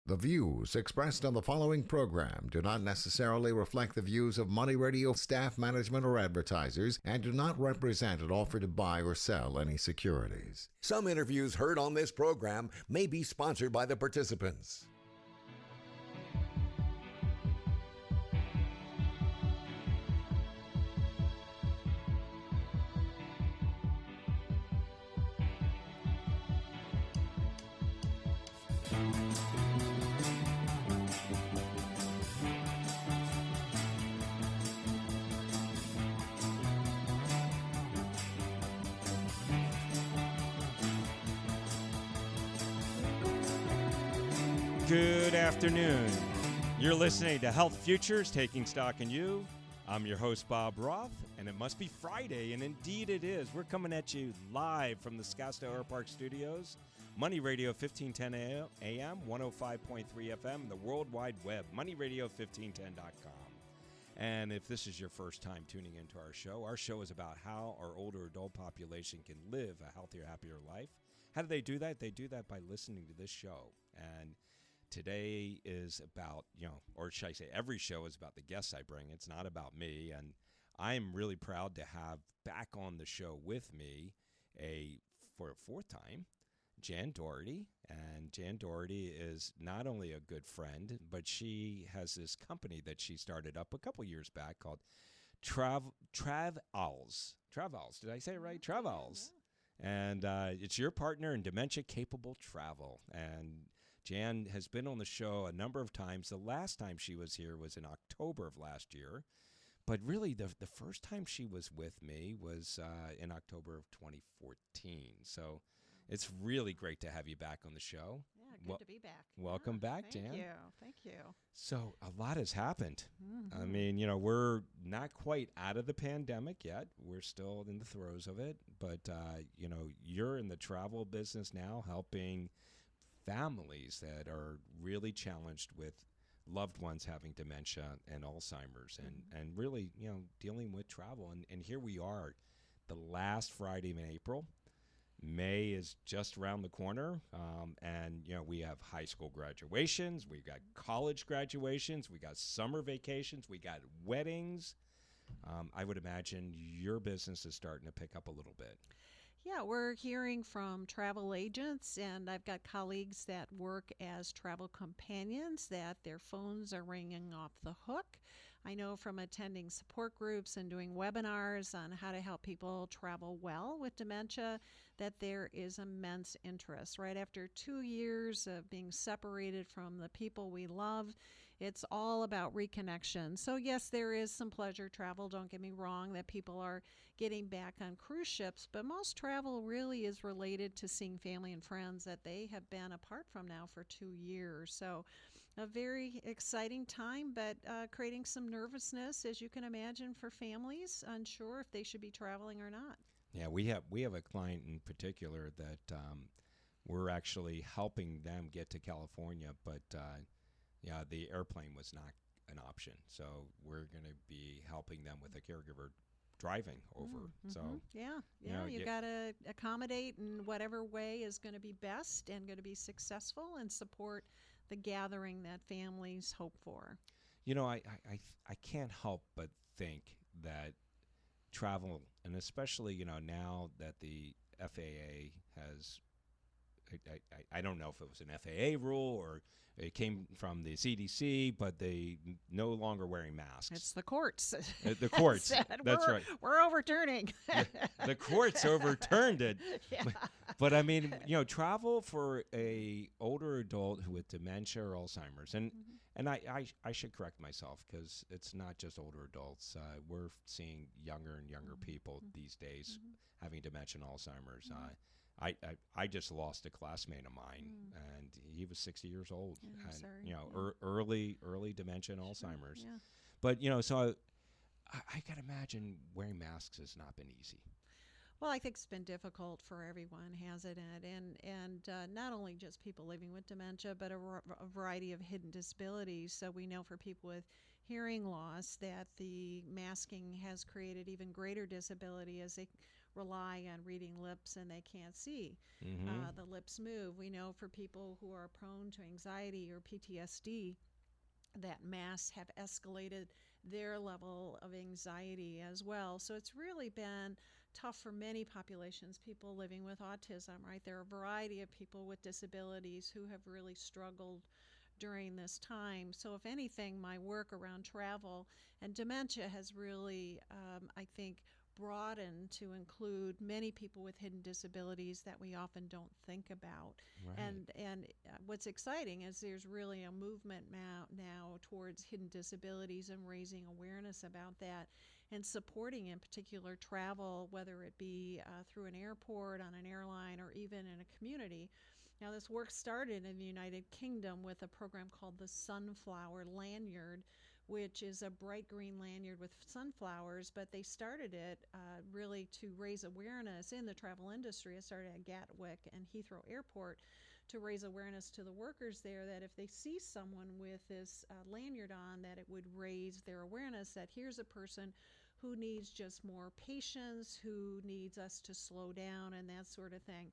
The views expressed on the following program do not necessarily reflect the views of Money Radio staff, management, or advertisers and do not represent an offer to buy or sell any securities. Some interviews heard on this program may be sponsored by the participants. Good afternoon. You're listening to Health Futures, Taking Stock in You. I'm your host, Bob Roth, and it must be Friday, and indeed it is. We're coming at you live from the Scottsdale Air Park Studios, Money Radio 1510 AM, 105.3 FM, and the World Wide Web, moneyradio1510.com. And if this is your first time tuning into our show is about how our older adult population can live a healthier, happier life. How do they do that? They do that by listening to this show. And today is about, or should I say every show is about the guests I bring. It's not about me. And I'm really proud to have back on the show with me for a fourth time, Jan Dougherty. And Jan Dougherty is not only a good friend, but she has this company that she started up a couple years back called Travals. Did I say it right? Travals. And it's your partner in dementia-capable travel. And Jan has been on the show a number of times. The last time she was here was in October of last year. But really, the first time she was with me was in October of 2014. So it's really great to have you back on the show. Yeah, good to be back. Welcome back, Jan. Thank you. So a lot has happened. Mm-hmm. I mean, we're not quite out of the pandemic yet. We're still in the throes of it. But, you're in the travel business now, helping families that are really challenged with loved ones having dementia and Alzheimer's and really, dealing with travel. And here we are, the last Friday in April. May is just around the corner, and we have high school graduations, we got college graduations, we got summer vacations, we got weddings. I would imagine your business is starting to pick up a little bit. Yeah, we're hearing from travel agents, and I've got colleagues that work as travel companions that their phones are ringing off the hook. I know from attending support groups and doing webinars on how to help people travel well with dementia that there is immense interest. Right after 2 years of being separated from the people we love, it's all about reconnection. So yes, there is some pleasure travel, don't get me wrong, that people are getting back on cruise ships, but most travel really is related to seeing family and friends that they have been apart from now for 2 years. So a very exciting time, but creating some nervousness, as you can imagine, for families, unsure if they should be traveling or not. Yeah, we have a client in particular that we're actually helping them get to California, but the airplane was not an option. So we're going to be helping them with a caregiver driving over. Mm-hmm. So you got to accommodate in whatever way is going to be best and going to be successful and support the gathering that families hope for. I can't help but think that travel, and especially now that the FAA has, I don't know if it was an FAA rule or it came from the CDC, but they no longer wearing masks. It's the courts. The courts. That's right. We're overturning. The courts overturned it. Yeah. But I mean, travel for a older adult with dementia or Alzheimer's, and I should correct myself because it's not just older adults. We're seeing younger and younger people these days having dementia and Alzheimer's. I just lost a classmate of mine, and he was 60 years old. Yeah, and, sorry. Early dementia and Alzheimer's. Yeah. But so I can imagine wearing masks has not been easy. Well, I think it's been difficult for everyone, hasn't it? And not only just people living with dementia, but a variety of hidden disabilities. So we know for people with hearing loss that the masking has created even greater disability as they rely on reading lips and they can't see. The lips move. We know for people who are prone to anxiety or PTSD, that masks have escalated their level of anxiety as well. So it's really been tough for many populations, people living with autism, right? There are a variety of people with disabilities who have really struggled during this time. So if anything, my work around travel and dementia has really, I think, broadened to include many people with hidden disabilities that we often don't think about. Right. And what's exciting is there's really a movement now towards hidden disabilities and raising awareness about that and supporting in particular travel, whether it be through an airport, on an airline, or even in a community. Now, this work started in the United Kingdom with a program called the Sunflower Lanyard, which is a bright green lanyard with sunflowers, but they started it really to raise awareness in the travel industry. It started at Gatwick and Heathrow Airport to raise awareness to the workers there that if they see someone with this lanyard on, that it would raise their awareness that here's a person who needs just more patience, who needs us to slow down and that sort of thing.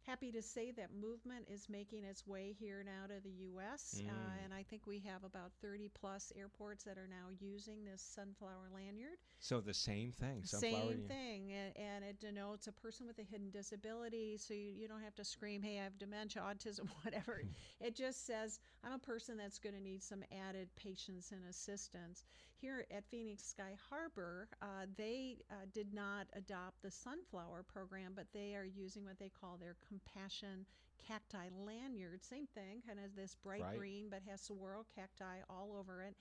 Happy to say that movement is making its way here now to the U.S., and I think we have about 30 plus airports that are now using this sunflower lanyard. So the same thing. Sunflower. Same thing, and it denotes a person with a hidden disability, so you don't have to scream, hey, I have dementia, autism, whatever. It just says, I'm a person that's going to need some added patience and assistance. Here at Phoenix Sky Harbor, they did not adopt the sunflower program, but they are using what they call their compassion cacti lanyard. Same thing, kind of this bright green, but has saguaro cacti all over it.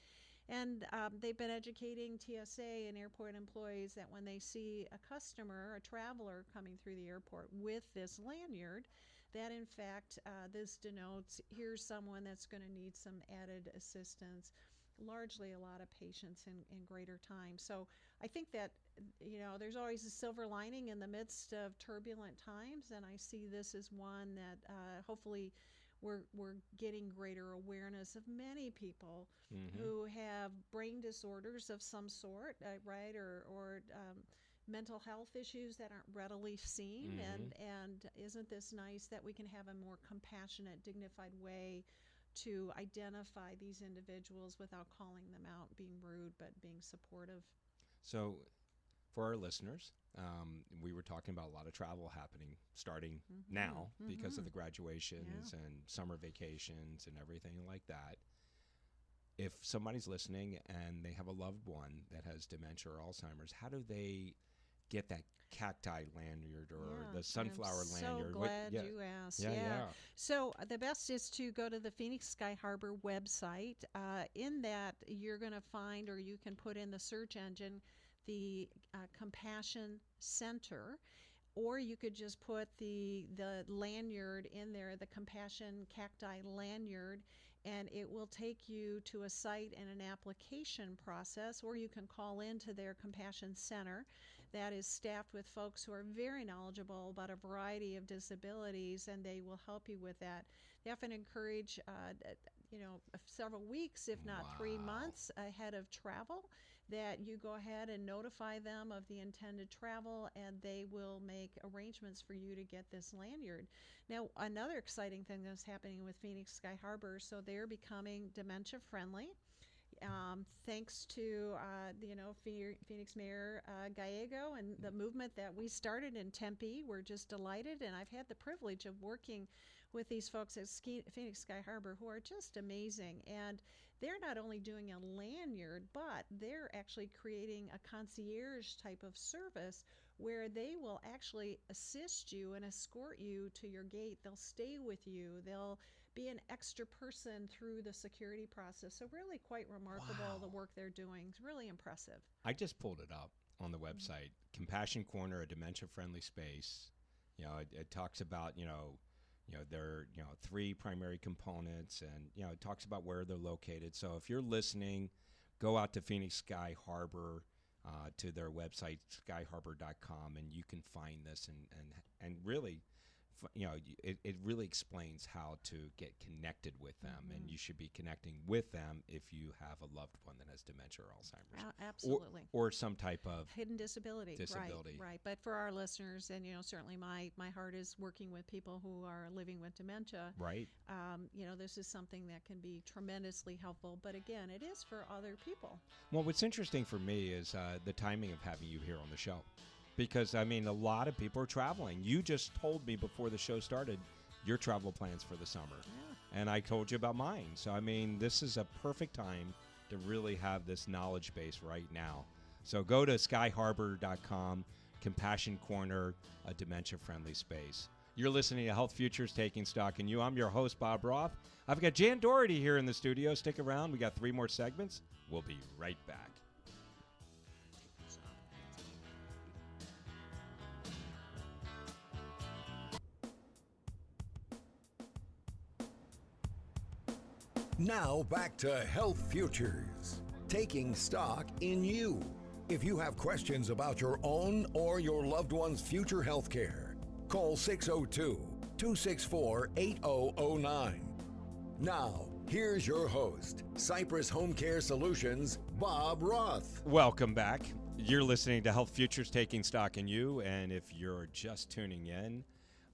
And they've been educating TSA and airport employees that when they see a customer, a traveler coming through the airport with this lanyard, that in fact this denotes here's someone that's going to need some added assistance, largely a lot of patience and greater time. So I think that, there's always a silver lining in the midst of turbulent times, and I see this as one that hopefully we're getting greater awareness of many people who have brain disorders of some sort, right, or mental health issues that aren't readily seen. And isn't this nice that we can have a more compassionate, dignified way to identify these individuals without calling them out, being rude, but being supportive? So for our listeners, we were talking about a lot of travel happening starting now because of the graduations and summer vacations and everything like that. If somebody's listening and they have a loved one that has dementia or Alzheimer's, how do they get that cacti lanyard or the sunflower lanyard? So glad you asked. Yeah. So the best is to go to the Phoenix Sky Harbor website. In that, you're going to find, or you can put in the search engine, the Compassion Center, or you could just put the lanyard in there, the Compassion Cacti lanyard, and it will take you to a site and an application process, or you can call into their Compassion Center that is staffed with folks who are very knowledgeable about a variety of disabilities, and they will help you with that. They often encourage several weeks, if not 3 months ahead of travel, that you go ahead and notify them of the intended travel, and they will make arrangements for you to get this lanyard. Now, another exciting thing that's happening with Phoenix Sky Harbor, so they're becoming dementia friendly. Thanks to Phoenix Mayor Gallego and the movement that we started in Tempe. We're just delighted, and I've had the privilege of working with these folks at Phoenix Sky Harbor who are just amazing. And they're not only doing a lanyard, but they're actually creating a concierge type of service where they will actually assist you and escort you to your gate. They'll stay with you. They'll be an extra person through the security process. So really quite remarkable, the work they're doing. It's really impressive. I just pulled it up on the website. Compassion Corner, a dementia-friendly space. It talks about, there are, 3 primary components, and, it talks about where they're located. So if you're listening, go out to Phoenix Sky Harbor, to their website, skyharbor.com, and you can find this and really it really explains how to get connected with them, and you should be connecting with them if you have a loved one that has dementia or Alzheimer's. Absolutely. Or some type of hidden disability. Disability. Right. But for our listeners, and certainly my heart is working with people who are living with dementia. Right. This is something that can be tremendously helpful. But again, it is for other people. Well, what's interesting for me is the timing of having you here on the show. Because, a lot of people are traveling. You just told me before the show started your travel plans for the summer. Yeah. And I told you about mine. So, this is a perfect time to really have this knowledge base right now. So go to skyharbor.com, Compassion Corner, a dementia-friendly space. You're listening to Health Futures Taking Stock in You. I'm your host, Bob Roth. I've got Jan Dougherty here in the studio. Stick around. We got 3 more segments. We'll be right back. Now back to Health Futures, taking stock in you. If you have questions about your own or your loved one's future health care, call 602-264-8009. Now, here's your host, Cypress Home Care Solutions, Bob Roth. Welcome back. You're listening to Health Futures Taking Stock in You, and if you're just tuning in,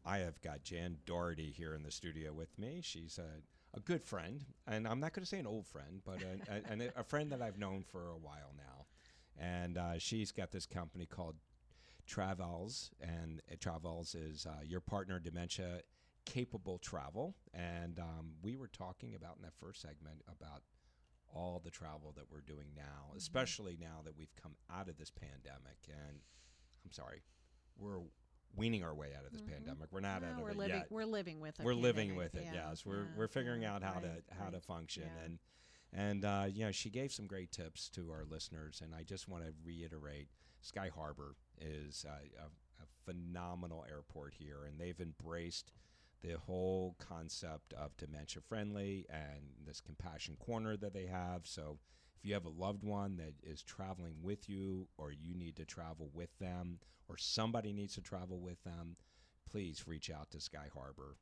I have got Jan Dougherty here in the studio with me. She's a good friend, and I'm not going to say an old friend, but a friend that I've known for a while now. And she's got this company called Travels, and Travels is your partner in dementia capable travel. And we were talking about in that first segment about all the travel that we're doing now, especially now that we've come out of this pandemic. And I'm sorry, we're weaning our way out of this pandemic. We're not out of it yet. We're living with it. We're living with it. Yes, we're figuring out how to function. And she gave some great tips to our listeners, and I just want to reiterate, Sky Harbor is a phenomenal airport here, and they've embraced the whole concept of dementia friendly and this compassion corner that they have. So if you have a loved one that is traveling with you, or you need to travel with them, or somebody needs to travel with them, please reach out to Sky Harbor.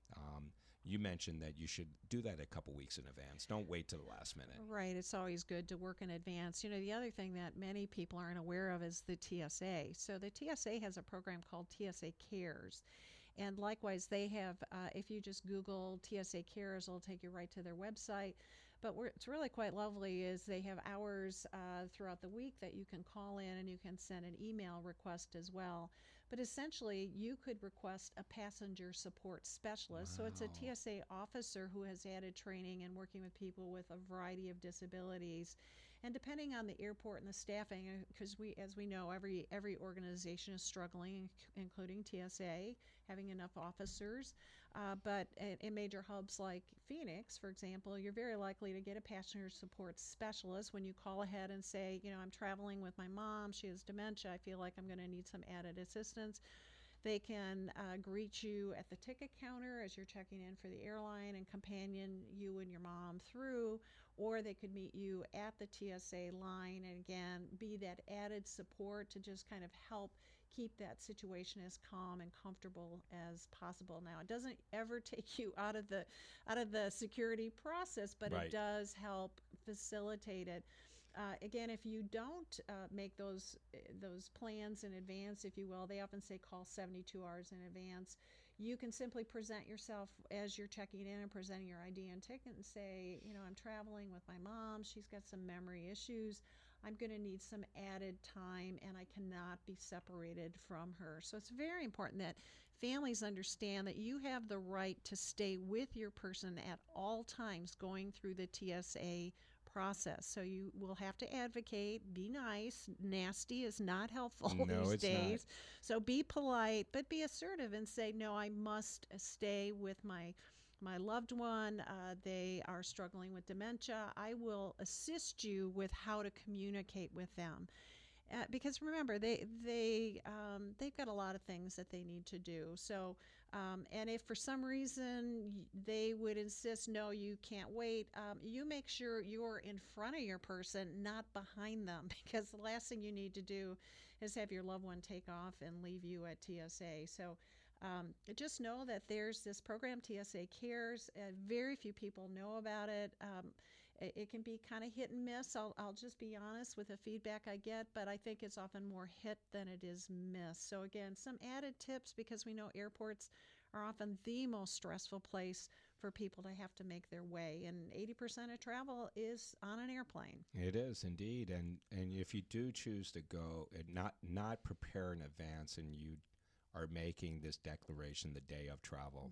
You mentioned that you should do that a couple weeks in advance. Don't wait to the last minute. Right. It's always good to work in advance. The other thing that many people aren't aware of is the TSA. So the TSA has a program called TSA Cares. And likewise, they have, if you just Google TSA Cares, it'll take you right to their website. But what's really quite lovely is they have hours throughout the week that you can call in, and you can send an email request as well. But essentially, you could request a passenger support specialist. Wow. So it's a TSA officer who has added training and working with people with a variety of disabilities. And depending on the airport and the staffing, because as we know, every organization is struggling, including TSA, having enough officers. But in major hubs like Phoenix, for example, you're very likely to get a passenger support specialist when you call ahead and say, I'm traveling with my mom, she has dementia, I feel like I'm going to need some added assistance. They can greet you at the ticket counter as you're checking in for the airline and companion you and your mom through, or they could meet you at the TSA line and again be that added support to just kind of help keep that situation as calm and comfortable as possible. Now, it doesn't ever take you out of the security process, but Right. It does help facilitate it. Again, if you don't make those plans in advance, if you will, they often say call 72 hours in advance. You can simply present yourself as you're checking in and presenting your ID and ticket and say, I'm traveling with my mom. She's got some memory issues. I'm going to need some added time, and I cannot be separated from her. So it's very important that families understand that you have the right to stay with your person at all times going through the TSA process. So you will have to advocate, be nice. Nasty is not helpful No, these it's days. not. So be polite, but be assertive and say, no, I must stay with my loved one. They are struggling with dementia. I will assist you with how to communicate with them. Because remember, they've got a lot of things that they need to do. So, and if for some reason they would insist, no, you can't wait, you make sure you're in front of your person, not behind them, because the last thing you need to do is have your loved one take off and leave you at TSA. So, just know that there's this program, TSA Cares. Very few people know about it. It can be kind of hit and miss. I'll just be honest with the feedback I get, but I think it's often more hit than it is miss. So again, some added tips, because we know airports are often the most stressful place for people to have to make their way, and 80% of travel is on an airplane. It is indeed, and if you do choose to go and not prepare in advance, and you are making this declaration the day of travel,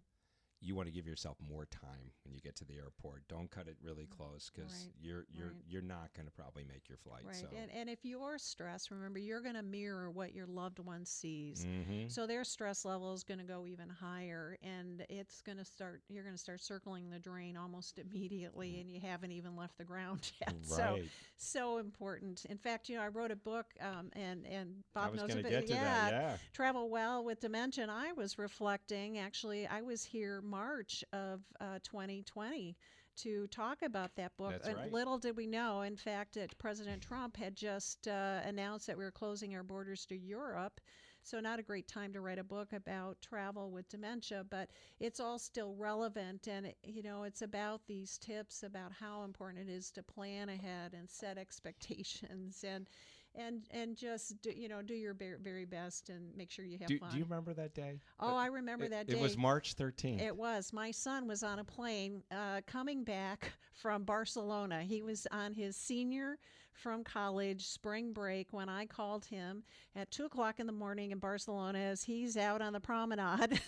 you want to give yourself more time when you get to the airport. Don't cut it really close, because you're not going to probably make your flight. Right, So. and if you're stressed, remember, you're going to mirror what your loved one sees. Mm-hmm. So their stress level is going to go even higher, and you're going to start circling the drain almost immediately, and you haven't even left the ground yet. Right. So important. In fact, I wrote a book, and Bob knows I was going to about get to that. Yeah. Travel Well with Dementia. And I was reflecting, actually, I was here March of 2020 to talk about that book. That's right. Little did we know, in fact, that President Trump had just announced that we were closing our borders to Europe. So not a great time to write a book about travel with dementia, but it's all still relevant. And, it's about these tips about how important it is to plan ahead and set expectations and just do your very best and make sure you have fun. Do you remember that day? Oh, I remember that day. It was March 13th. It was. My son was on a plane coming back from Barcelona. He was on his senior from college spring break when I called him at 2 o'clock in the morning in Barcelona as he's out on the promenade,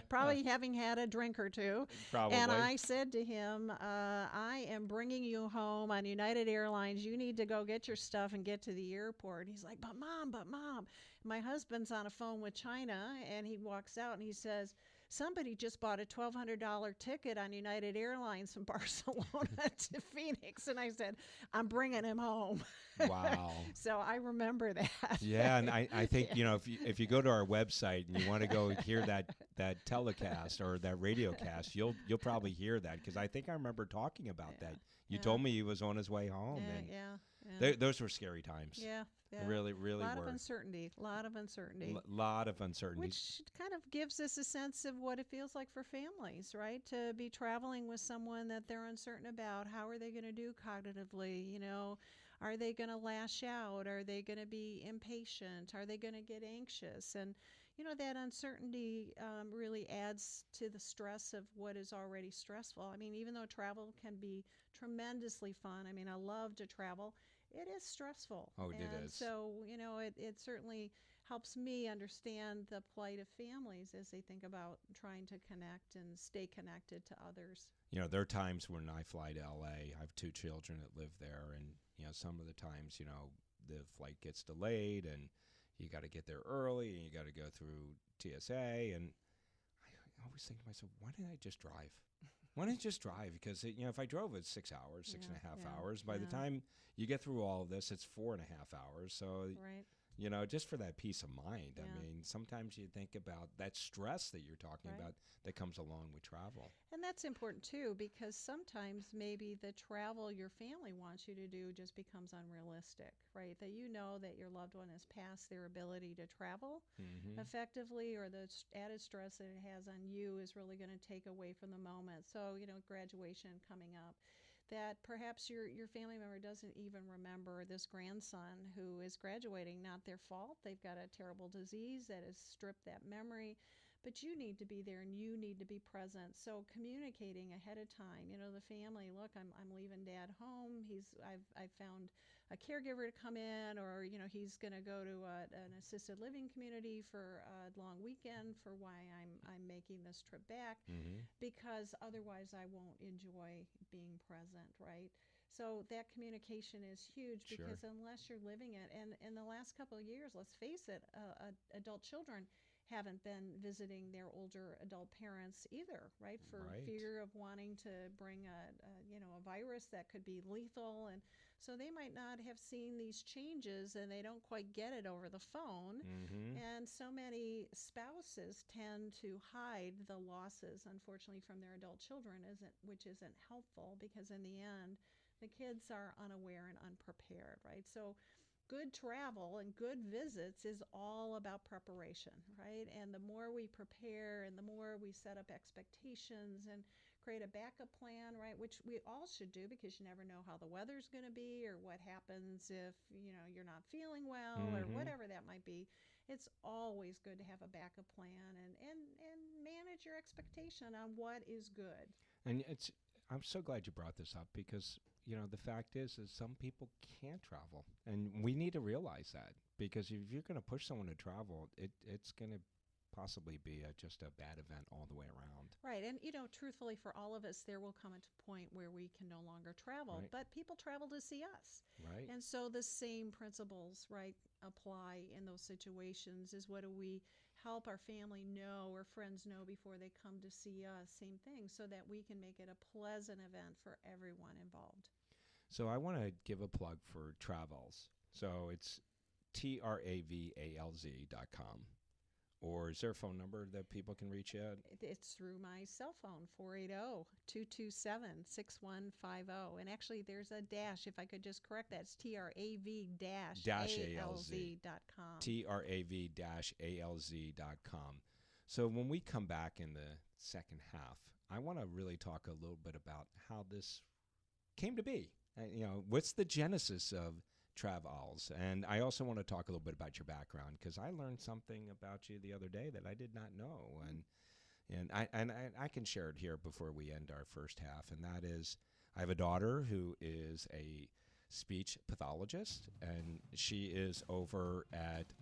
probably having had a drink or two. Probably. And I said to him, I am bringing you home on United Airlines. You need to go get your stuff and get to the airport. He's like, but mom. My husband's on a phone with China, and he walks out and he says, somebody just bought a $1,200 ticket on United Airlines from Barcelona to Phoenix. And I said, I'm bringing him home. Wow. So I remember that. Yeah, and I think, if you go to our website and you want to go hear that telecast or that radio cast, you'll probably hear that, because I think I remember talking about that. You told me he was on his way home. Those were scary times. Yeah. Really, really were. A lot of uncertainty. Which kind of gives us a sense of what it feels like for families, right? To be traveling with someone that they're uncertain about. How are they going to do cognitively? Are they going to lash out? Are they going to be impatient? Are they going to get anxious? And, that uncertainty really adds to the stress of what is already stressful. I mean, even though travel can be tremendously fun, I love to travel. It is stressful. Oh, it is. So, it certainly helps me understand the plight of families as they think about trying to connect and stay connected to others. There are times when I fly to LA. I have 2 children that live there, and some of the times, the flight gets delayed, and you got to get there early, and you got to go through TSA, and I always think to myself, why didn't I just drive? Why don't you just drive? Because, if I drove, it's 6 hours, 6.5 hours. By the time you get through all of this, it's 4.5 hours. So, just for that peace of mind. I mean, sometimes you think about that stress that you're talking about that comes along with travel. And that's important, too, because sometimes maybe the travel your family wants you to do just becomes unrealistic, right? That that your loved one has passed their ability to travel effectively, or the added stress that it has on you is really going to take away from the moment. So, graduation coming up, that perhaps your family member doesn't even remember this grandson who is graduating. Not their fault. They've got a terrible disease that has stripped that memory. But you need to be there and you need to be present. So communicating ahead of time, the family, look, I'm leaving Dad home. I've found a caregiver to come in, or he's going to go to an assisted living community for a long weekend for why I'm making this trip back, because otherwise I won't enjoy being present, right? So that communication is huge, because unless you're living it, and in the last couple of years, let's face it, adult children haven't been visiting their older adult parents either, right? For fear of wanting to bring a virus that could be lethal, and so they might not have seen these changes, and they don't quite get it over the phone. And so many spouses tend to hide the losses, unfortunately, from their adult children, which isn't helpful, because in the end, the kids are unaware and unprepared, right? So good travel and good visits is all about preparation, right? And the more we prepare and the more we set up expectations and create a backup plan, right, which we all should do because you never know how the weather's going to be or what happens if, you're not feeling well or whatever that might be. It's always good to have a backup plan and manage your expectation on what is good. And I'm so glad you brought this up because, the fact is some people can't travel. And we need to realize that because if you're going to push someone to travel, it's going to possibly be just a bad event all the way around. Right. And, truthfully, for all of us, there will come a point where we can no longer travel. Right. But people travel to see us. Right. And so the same principles, right, apply in those situations is what do we help our family know or friends know before they come to see us? Same thing, so that we can make it a pleasant event for everyone involved. So I want to give a plug for Travels. So it's travalz.com. Or is there a phone number that people can reach you at? It's through my cell phone, 480-227-6150. And actually, there's a dash, if I could just correct that. It's trav-alz.com. trav-alz.com. So when we come back in the second half, I want to really talk a little bit about how this came to be. What's the genesis of Travels? And I also want to talk a little bit about your background because I learned something about you the other day that I did not know, and I can share it here before we end our first half. And that is, I have a daughter who is a speech pathologist, and she is over at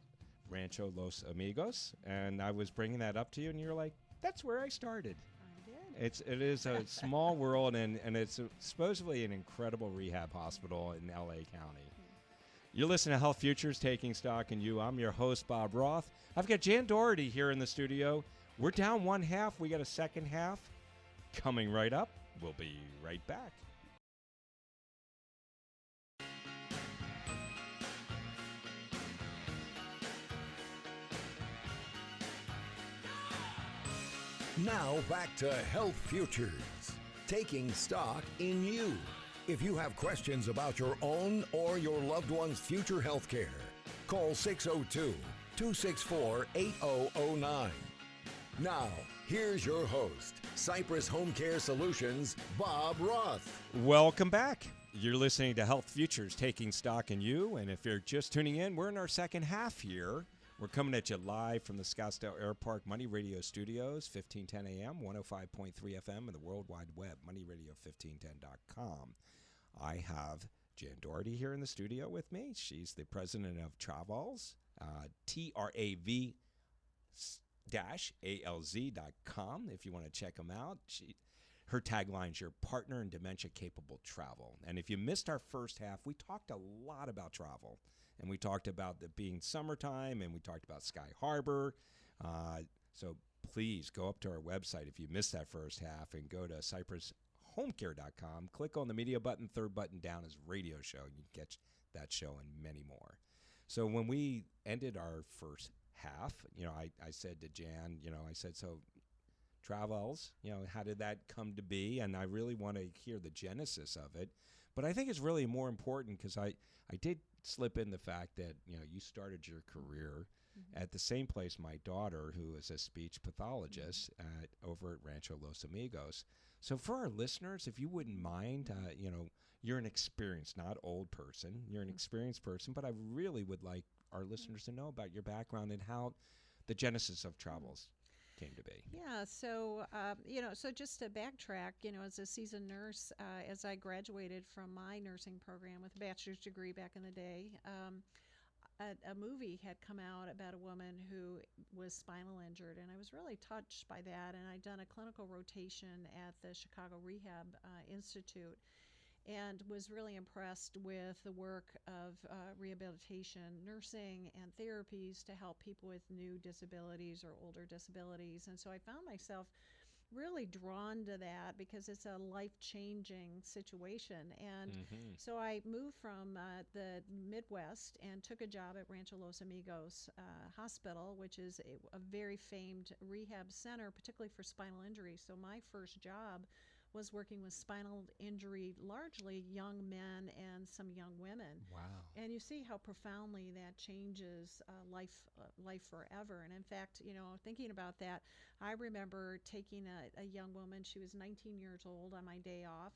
Rancho Los Amigos. And I was bringing that up to you, and you're like, "That's where I started." It is a small world, and it's supposedly an incredible rehab hospital in L.A. County. You're listening to Health Futures, Taking Stock in You. I'm your host, Bob Roth. I've got Jan Dougherty here in the studio. We're down one half. We got a second half coming right up. We'll be right back. Now back to Health Futures, taking stock in you. If you have questions about your own or your loved one's future health care, call 602-264-8009. Now, here's your host, Cypress Home Care Solutions, Bob Roth. Welcome back. You're listening to Health Futures, Taking Stock in You. And if you're just tuning in, we're in our second half here. We're coming at you live from the Scottsdale Air Park Money Radio Studios, 1510 AM, 105.3 FM, and the World Wide Web, moneyradio1510.com. I have Jan Dougherty here in the studio with me. She's the president of Travels, trav-alz.com, if you want to check them out. Her tagline is your partner in dementia-capable travel. And if you missed our first half, we talked a lot about travel. And we talked about it being summertime, and we talked about Sky Harbor. So please go up to our website if you missed that first half and go to cypresshomecare.com. Click on the media button. Third button down is radio show. You can catch that show and many more. So when we ended our first half, I said to Jan, I said, so Travels, how did that come to be? And I really want to hear the genesis of it. But I think it's really more important because I did slip in the fact that, you started your career at the same place my daughter, who is a speech pathologist over at Rancho Los Amigos. So for our listeners, if you wouldn't mind, you're an experienced, not old person. You're an experienced person, but I really would like our listeners to know about your background and how the genesis of Travels came to be. Yeah, so, so just to backtrack, as a seasoned nurse, as I graduated from my nursing program with a bachelor's degree back in the day, a movie had come out about a woman who was spinal injured, and I was really touched by that, and I'd done a clinical rotation at the Chicago Rehab Institute and was really impressed with the work of rehabilitation, nursing, and therapies to help people with new disabilities or older disabilities. And so I found myself really drawn to that because it's a life-changing situation. And so I moved from the Midwest and took a job at Rancho Los Amigos Hospital, which is a very famed rehab center, particularly for spinal injury. So my first job was working with spinal injury, largely young men and some young women. Wow. And you see how profoundly that changes life forever. And in fact, thinking about that, I remember taking a young woman. She was 19 years old on my day off.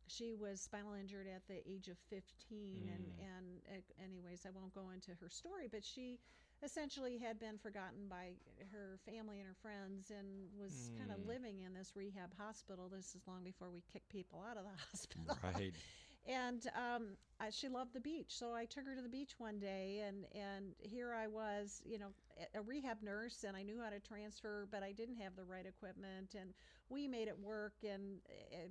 She was spinal injured at the age of 15, and anyways, I won't go into her story, but she essentially had been forgotten by her family and her friends and was kind of living in this rehab hospital. This is long before we kicked people out of the hospital. Right. And she loved the beach, so I took her to the beach one day, and here I was, a rehab nurse, and I knew how to transfer, but I didn't have the right equipment, and we made it work.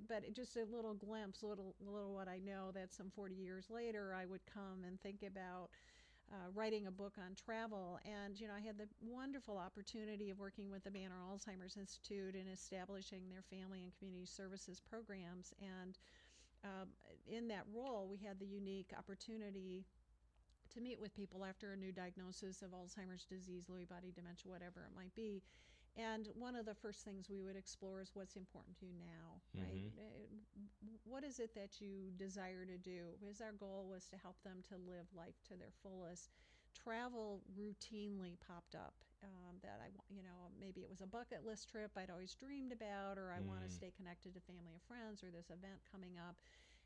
But just a little glimpse, little what I know, that some 40 years later, I would come and think about writing a book on travel. And I had the wonderful opportunity of working with the Banner Alzheimer's Institute and establishing their family and community services programs. And in that role, we had the unique opportunity to meet with people after a new diagnosis of Alzheimer's disease, Lewy body dementia, whatever it might be. And one of the first things we would explore is what's important to you now, right? What is it that you desire to do? Because our goal was to help them to live life to their fullest. Travel routinely popped up that maybe it was a bucket list trip I'd always dreamed about, or I want to stay connected to family or friends, or this event coming up.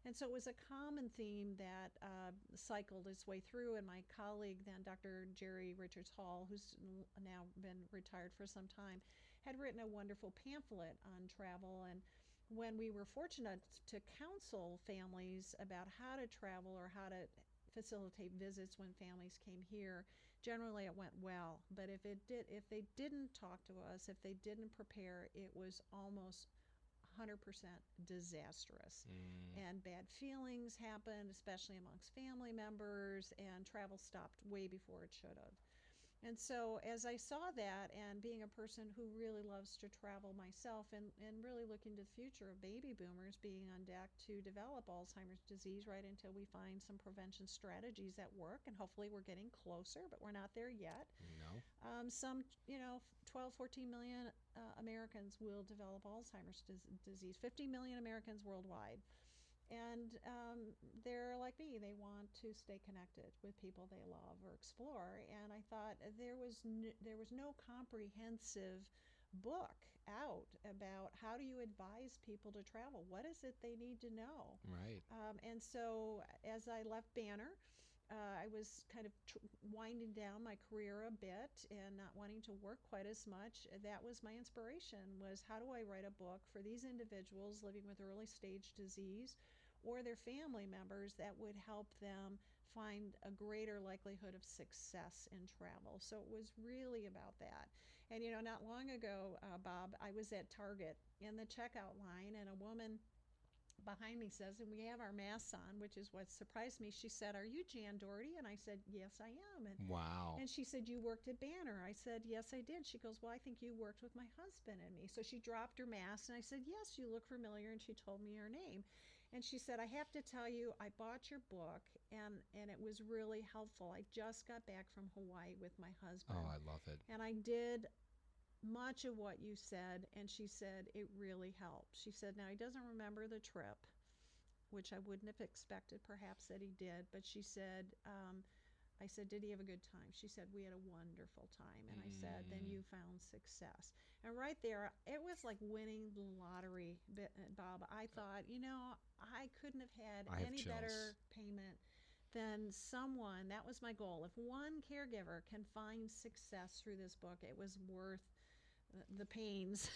And so it was a common theme that cycled its way through. And my colleague then, Dr. Jerry Richards Hall, who's now been retired for some time, had written a wonderful pamphlet on travel. And when we were fortunate to counsel families about how to travel or how to facilitate visits when families came here, generally it went well. But if they didn't talk to us, if they didn't prepare, it was almost 100% disastrous. And bad feelings happened, especially amongst family members, and travel stopped way before it should have. And so as I saw that, and being a person who really loves to travel myself, and really looking to the future of baby boomers being on deck to develop Alzheimer's disease, right, until we find some prevention strategies that work, and hopefully we're getting closer, but we're not there yet. No. Some 12, 14 million Americans will develop Alzheimer's disease, 50 million Americans worldwide. And they're like me. They want to stay connected with people they love or explore. And I thought there was no comprehensive book out about how do you advise people to travel. What is it they need to know? Right. And so as I left Banner, I was kind of winding down my career a bit and not wanting to work quite as much. That was my inspiration, was how do I write a book for these individuals living with early stage disease or their family members that would help them find a greater likelihood of success in travel. So it was really about that. And not long ago, Bob, I was at Target in the checkout line, and a woman behind me says, and we have our masks on, which is what surprised me. She said, "Are you Jan Dougherty?" And I said, "Yes, I am." And Wow. And she said, "You worked at Banner." I said, "Yes, I did." She goes, "Well, I think you worked with my husband and me." So she dropped her mask, and I said, "Yes, you look familiar." And she told me her name. And she said, "I have to tell you, I bought your book, and it was really helpful. I just got back from Hawaii with my husband. Oh, I love it. And I did much of what you said." And she said, "It really helped." She said, "Now, he doesn't remember the trip," which I wouldn't have expected perhaps that he did. But she said, I said, "Did he have a good time?" She said, "We had a wonderful time." And I said, "Then you found success." And right there, it was like winning the lottery, Bob. I thought, I couldn't have had any better payment than someone. That was my goal. If one caregiver can find success through this book, it was worth the pains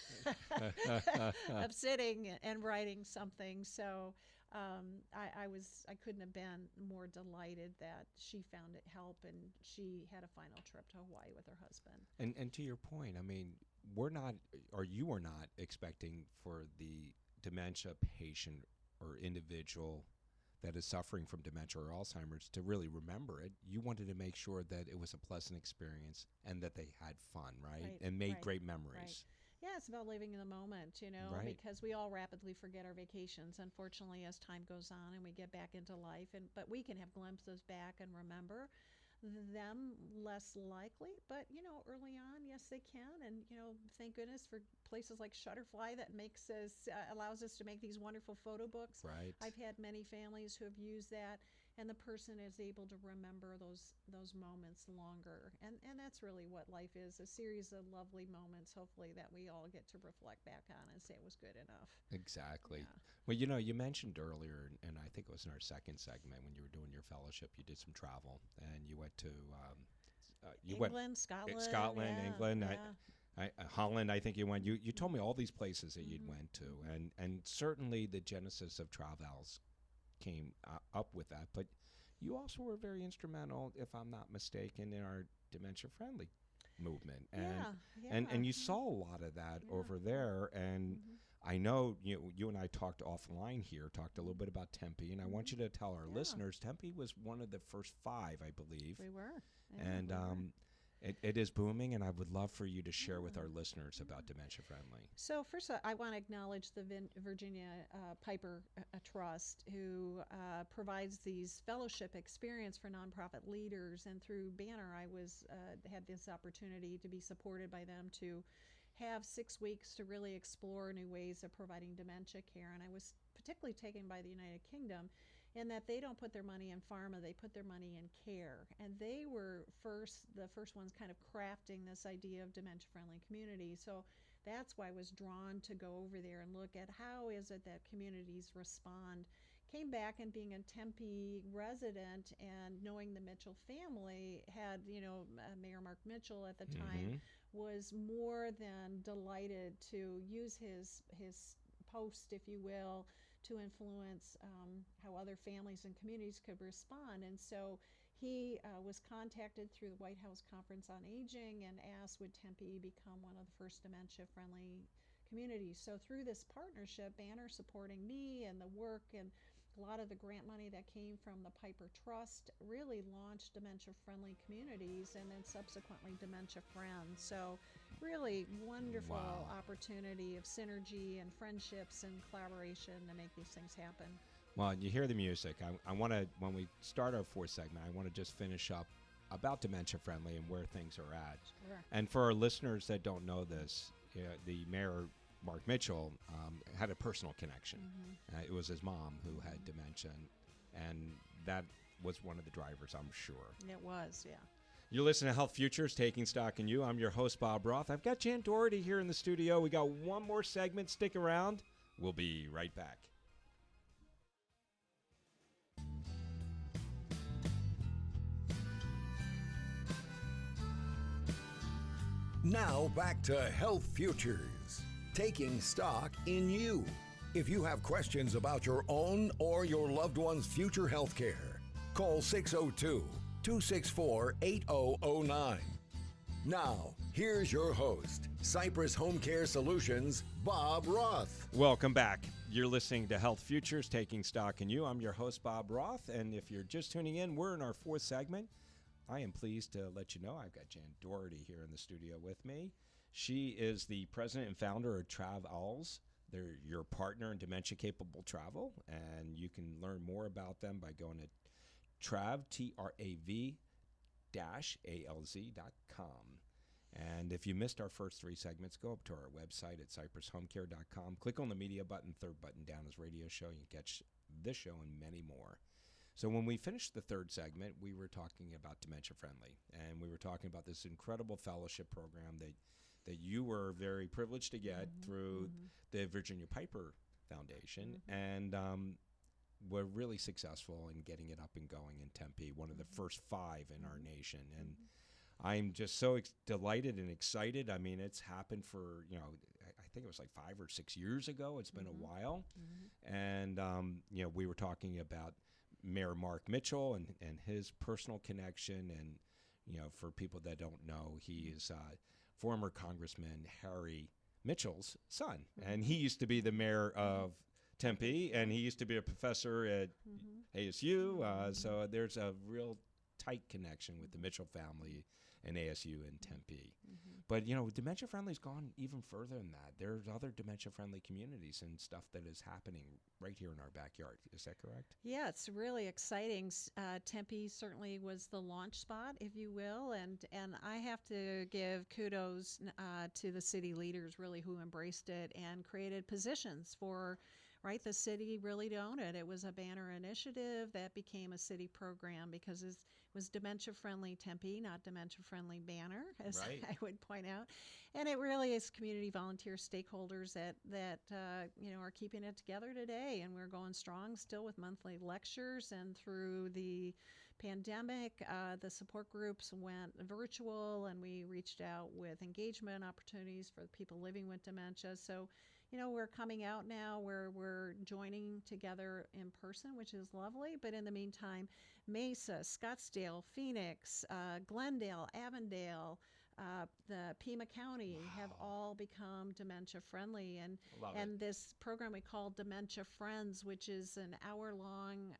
of sitting and writing something. So I couldn't have been more delighted that she found it help, and she had a final trip to Hawaii with her husband. And to your point, I mean, we're not, or you are not expecting for the dementia patient or individual that is suffering from dementia or Alzheimer's to really remember it. You wanted to make sure that it was a pleasant experience and that they had fun, right? And made great memories. Right. Yeah, it's about living in the moment, because we all rapidly forget our vacations, unfortunately, as time goes on and we get back into life. But we can have glimpses back and remember them less likely. But, early on, yes, they can. And, thank goodness for places like Shutterfly that allows us to make these wonderful photo books. Right. I've had many families who have used that, and the person is able to remember those moments longer. And that's really what life is, a series of lovely moments, hopefully, that we all get to reflect back on and say it was good enough. Exactly. Yeah. Well, you mentioned earlier, and I think it was in our second segment when you were doing your fellowship, you did some travel, and you went to England, Scotland. Scotland, Yeah, England, yeah. Holland. I think you went. You told me all these places that you'd Mhm. went to, and certainly the genesis of Travels came up with that. But you also were very instrumental, if I'm not mistaken, in our dementia friendly movement, and you saw a lot of that Yeah. over there. And Mhm. I know you and I talked offline here, talked a little bit about Tempe, and I want you to tell our Yeah. listeners Tempe was one of the first 5, I believe, We were. Yeah, and we were. it is booming. And I would love for you to share with our listeners about dementia friendly. So first, I want to acknowledge the Virginia Piper Trust, who provides these fellowship experience for nonprofit leaders. And through Banner, I had this opportunity to be supported by them to have 6 weeks to really explore new ways of providing dementia care. And I was particularly taken by the United Kingdom in that they don't put their money in pharma, they put their money in care. And they were the first ones kind of crafting this idea of dementia-friendly communities. So that's why I was drawn to go over there and look at how is it that communities respond. Came back, and being a Tempe resident and knowing the Mitchell family had, Mayor Mark Mitchell at the time was more than delighted to use his post, if you will, to influence how other families and communities could respond. And so he was contacted through the White House Conference on Aging and asked, would Tempe become one of the first dementia-friendly communities? So through this partnership, Banner supporting me and the work and a lot of the grant money that came from the Piper Trust really launched dementia-friendly communities and then subsequently Dementia Friends. So really wonderful Wow. opportunity of synergy and friendships and collaboration to make these things happen. Well, you hear the music. I want to, when we start our 4th segment, I want to just finish up about dementia friendly and where things are at. Sure. And for our listeners that don't know this, the mayor, Mark Mitchell, had a personal connection. It was his mom who had dementia, and that was one of the drivers, I'm sure. It was, yeah. You're listening to Health Futures, Taking Stock in You. I'm your host, Bob Roth. I've got Jan Dougherty here in the studio. We got one more segment. Stick around. We'll be right back. Now back to Health Futures, taking stock in you. If you have questions about your own or your loved one's future health care, call 602-264-8009. Now, here's your host, Cypress Home Care Solutions, Bob Roth. Welcome back. You're listening to Health Futures, Taking Stock in You. I'm your host, Bob Roth, and if you're just tuning in, we're in our 4th segment. I am pleased to let you know I've got Jan Dougherty here in the studio with me. She is the president and founder of Travels. They're your partner in dementia-capable travel, and you can learn more about them by going to trav-alz.com. And if you missed our first 3 segments, go up to our website at cypresshomecare.com. Click on the media button, 3rd button down is radio show. You can catch this show and many more. So when we finished the 3rd segment, we were talking about dementia friendly, and we were talking about this incredible fellowship program that you were very privileged to get through the Virginia Piper Foundation, and we're really successful in getting it up and going in Tempe, one of the first 5 in our nation. And I'm just so delighted and excited. I mean, it's happened for, I think it was like 5 or 6 years ago. It's been a while. And, we were talking about Mayor Mark Mitchell and his personal connection. And, for people that don't know, he is former Congressman Harry Mitchell's son. And he used to be the mayor of Tempe, and he used to be a professor at ASU. So there's a real tight connection with the Mitchell family. and ASU in Tempe. But, Dementia Friendly's gone even further than that. There's other dementia-friendly communities and stuff that is happening right here in our backyard. Is that correct? Yeah, it's really exciting. Tempe certainly was the launch spot, if you will, and I have to give kudos to the city leaders really who embraced it and created positions for. Right, the city really owned it. It was a banner initiative that became a city program because it was dementia-friendly Tempe, not dementia-friendly Banner, as Right. I would point out. And it really is community volunteer stakeholders that are keeping it together today. And we're going strong still with monthly lectures. And through the pandemic, the support groups went virtual, and we reached out with engagement opportunities for people living with dementia. So we're coming out now where we're joining together in person, which is lovely. But in the meantime, Mesa, Scottsdale, Phoenix, Glendale, Avondale, the Pima County have all become dementia friendly. And this program we call Dementia Friends, which is an hour-long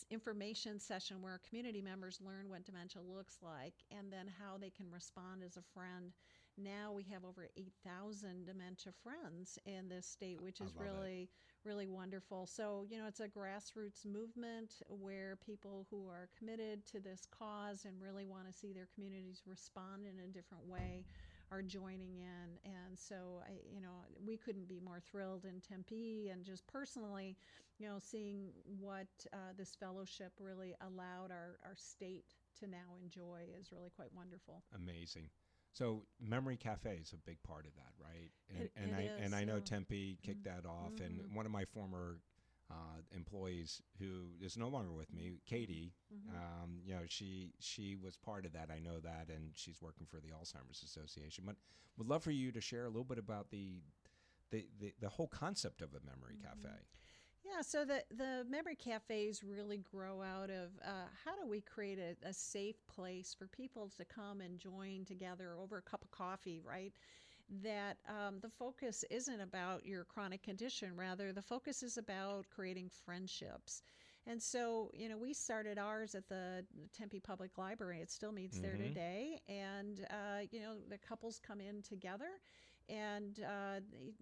information session where community members learn what dementia looks like and then how they can respond as a friend. Now we have over 8,000 dementia friends in this state, which is really, really wonderful. So, it's a grassroots movement where people who are committed to this cause and really want to see their communities respond in a different way are joining in. And so, we couldn't be more thrilled in Tempe, and just personally, seeing what this fellowship really allowed our state to now enjoy is really quite wonderful. Amazing. So Memory Cafe is a big part of that, right? It I is, know yeah. Tempe kicked that off, and one of my former employees who is no longer with me, Katie, she was part of that. I know that, and she's working for the Alzheimer's Association. But would love for you to share a little bit about the whole concept of a Memory Cafe. Yeah, so the memory cafes really grow out of how do we create a safe place for people to come and join together over a cup of coffee, right? That the focus isn't about your chronic condition. Rather, the focus is about creating friendships. And so, we started ours at the Tempe Public Library. It still meets there today. And, the couples come in together, and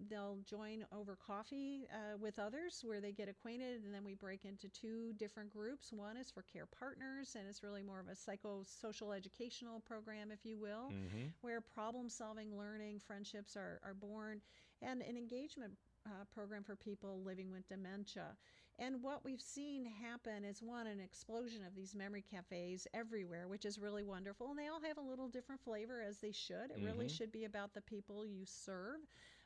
they'll join over coffee with others where they get acquainted, and then we break into two different groups. One is for care partners, and it's really more of a psychosocial educational program, if you will, where problem-solving, learning, friendships are born, and an engagement program for people living with dementia. And what we've seen happen is, one, an explosion of these memory cafes everywhere, which is really wonderful. And they all have a little different flavor, as they should. It really should be about the people you serve.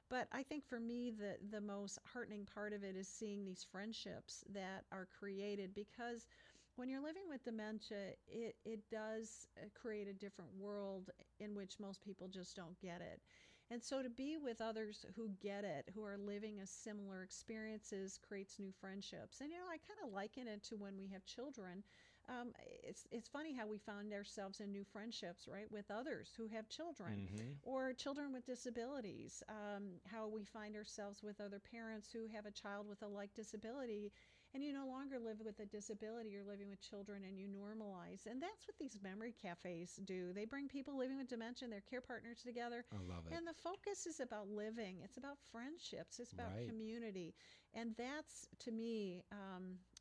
But I think for me, the most heartening part of it is seeing these friendships that are created, because when you're living with dementia, it does create a different world in which most people just don't get it. And so to be with others who get it, who are living a similar experiences, creates new friendships. And, I kind of liken it to when we have children. It's funny how we find ourselves in new friendships, right, with others who have children or children with disabilities, how we find ourselves with other parents who have a child with a like disability. And you no longer live with a disability, you're living with children, and you normalize. And that's what these memory cafes do. They bring people living with dementia and their care partners together. I love it. And the focus is about living. It's about friendships. It's about community. And that's, to me,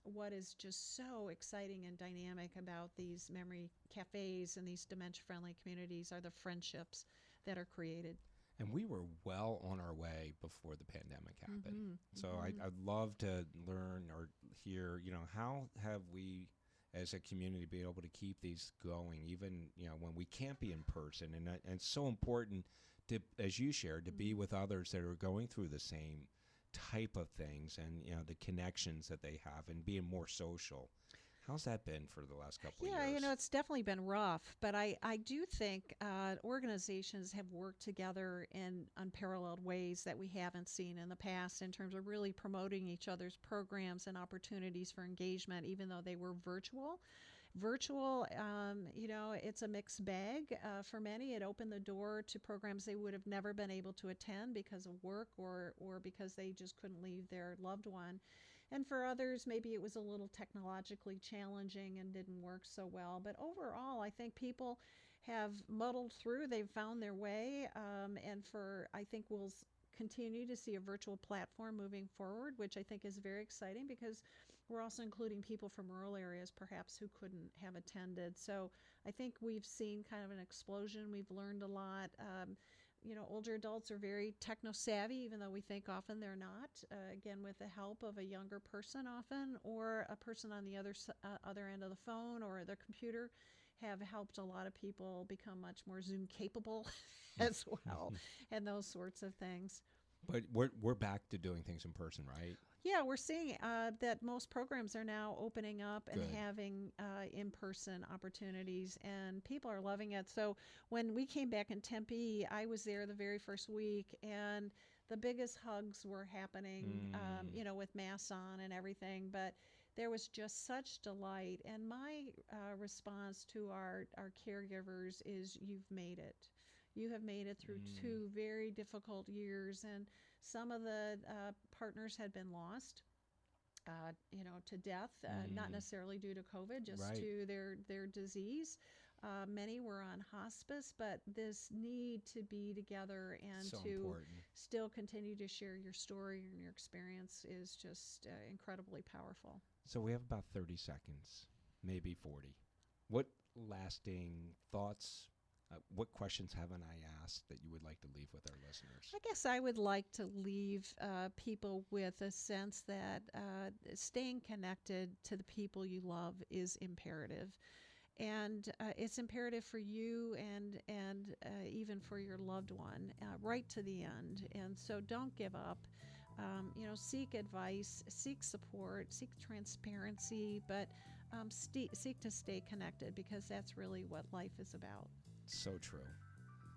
what is just so exciting and dynamic about these memory cafes and these dementia-friendly communities are the friendships that are created. And we were well on our way before the pandemic happened. So I'd love to learn or hear, how have we as a community been able to keep these going, even, when we can't be in person. And it's so important to, as you shared, to be with others that are going through the same type of things, and, the connections that they have, and being more social. How's that been for the last couple of years? Yeah, it's definitely been rough, but I do think organizations have worked together in unparalleled ways that we haven't seen in the past, in terms of really promoting each other's programs and opportunities for engagement, even though they were virtual. It's a mixed bag. For many, it opened the door to programs they would have never been able to attend because of work or because they just couldn't leave their loved one. And for others, maybe it was a little technologically challenging and didn't work so well. But overall, I think people have muddled through. They've found their way, and I think we'll continue to see a virtual platform moving forward, which I think is very exciting because we're also including people from rural areas perhaps who couldn't have attended. So I think we've seen kind of an explosion. We've learned a lot. Older adults are very techno-savvy, even though we think often they're not. Again, with the help of a younger person often, or a person on the other end of the phone or the computer, have helped a lot of people become much more Zoom capable as well, and those sorts of things. But we're back to doing things in person, right? Yeah, we're seeing that most programs are now opening up and Good. having in-person opportunities, and people are loving it. So when we came back in Tempe, I was there the very first week, and the biggest hugs were happening, with masks on and everything. But there was just such delight. And my response to our caregivers is, you've made it. You have made it through 2 very difficult years, and some of the partners had been lost, to death, not necessarily due to COVID, just Right. to their disease. Many were on hospice, but this need to be together and So to important. still continue to share your story and your experience is just incredibly powerful. So we have about 30 seconds, maybe 40. What lasting thoughts, what questions haven't I asked that you would like to leave with our listeners? I guess I would like to leave people with a sense that staying connected to the people you love is imperative. And it's imperative for you and even for your loved one, right to the end. And so don't give up. Seek advice, seek support, seek transparency, but seek to stay connected, because that's really what life is about. So true.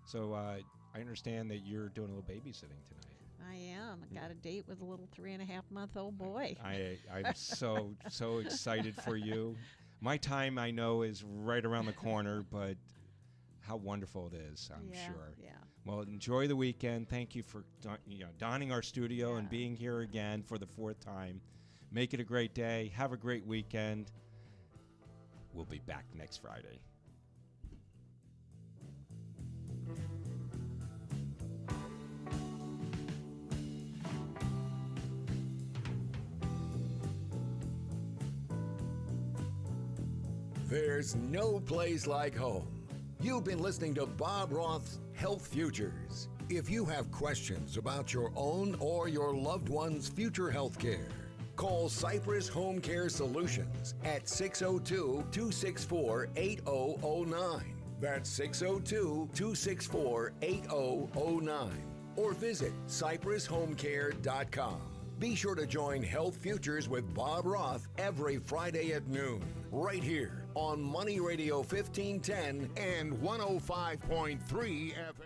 So I understand that you're doing a little babysitting tonight. I am. I got a date with a little 3.5-month-old boy. I'm so excited for you. My time, I know, is right around the corner, but how wonderful it is, I'm sure. Yeah. Well, enjoy the weekend. Thank you for donning our studio and Yeah. being here again for the 4th time. Make it a great day. Have a great weekend. We'll be back next Friday. There's no place like home. You've been listening to Bob Roth's Health Futures. If you have questions about your own or your loved one's future health care, call Cypress Home Care Solutions at 602-264-8009. That's 602-264-8009. Or visit cypresshomecare.com. Be sure to join Health Futures with Bob Roth every Friday at noon, right here on Money Radio 1510 and 105.3 FM.